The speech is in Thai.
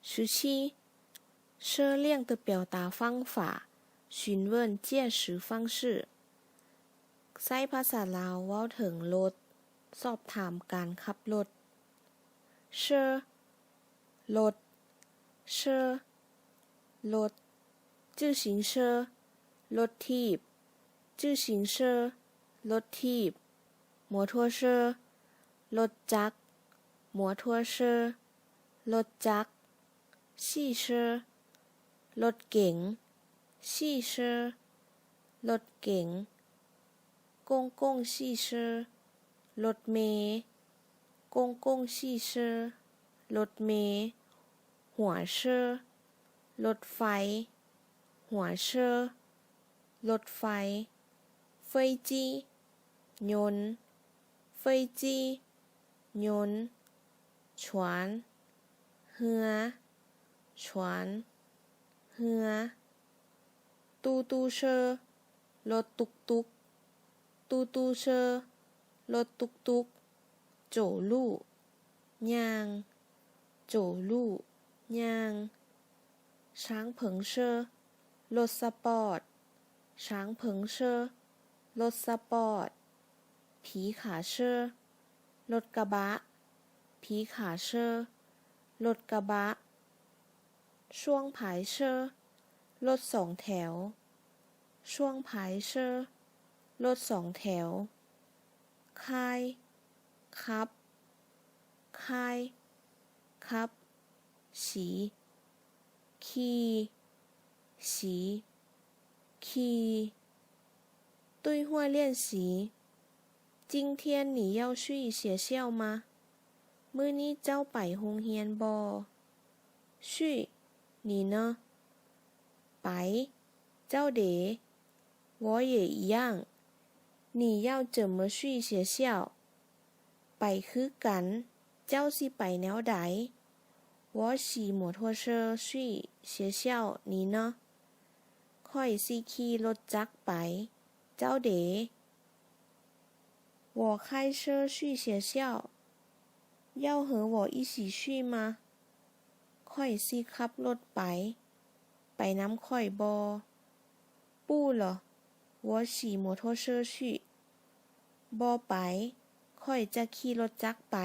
十七，奢亮的表达方法询问届时方式ใช้ภาษาลาวเว้าถึงรถสอบถามการขับรถเชอรถเชอรถ自行车รถถีบ自行车รถถีบ摩托车รถจักร摩托车รถจักร汽车รถเก๋ง汽车รถเก๋ง公共汽车รถเมล์公共汽车รถเมล์หัวเชอรถไฟหัวเชอรถไฟเฟยจียนต์เฟยจียนต์ฉวนเรือฉวนเรือตู้ตู้เชอรถตุกตุกตู้ตู้เชอรถตุกตุกโจลู่ย่างโจลู่ย่างช้างเผิงเชอรถสปอร์ตช้างเผิงเชอรถสปอร์ตผีขาเชอรถกระบะผีขาเชอรถกระบะช่วงผายเชอรถสองแถวช่วงผายเชอรถสองแถวค่ายครับค่ายครับสีขี่สีขี่对话练习今天你要去学校吗มื้อนี้เจ้าไปโรงเรียนบ่去你呢ไปเจ้าเด๋我也一样你要怎么去学校ไปคือกันเจ้าสิไปแนวใด我骑摩托车去学校你呢ข้อยสิขี่รถจักรไปเจ้าเด๋我开车去学校要和我一起去吗ข้อยสิขับรถไปนำข้อยบ่不了我骑摩托车去บ่ไปข้อยจะขี่รถจักรไป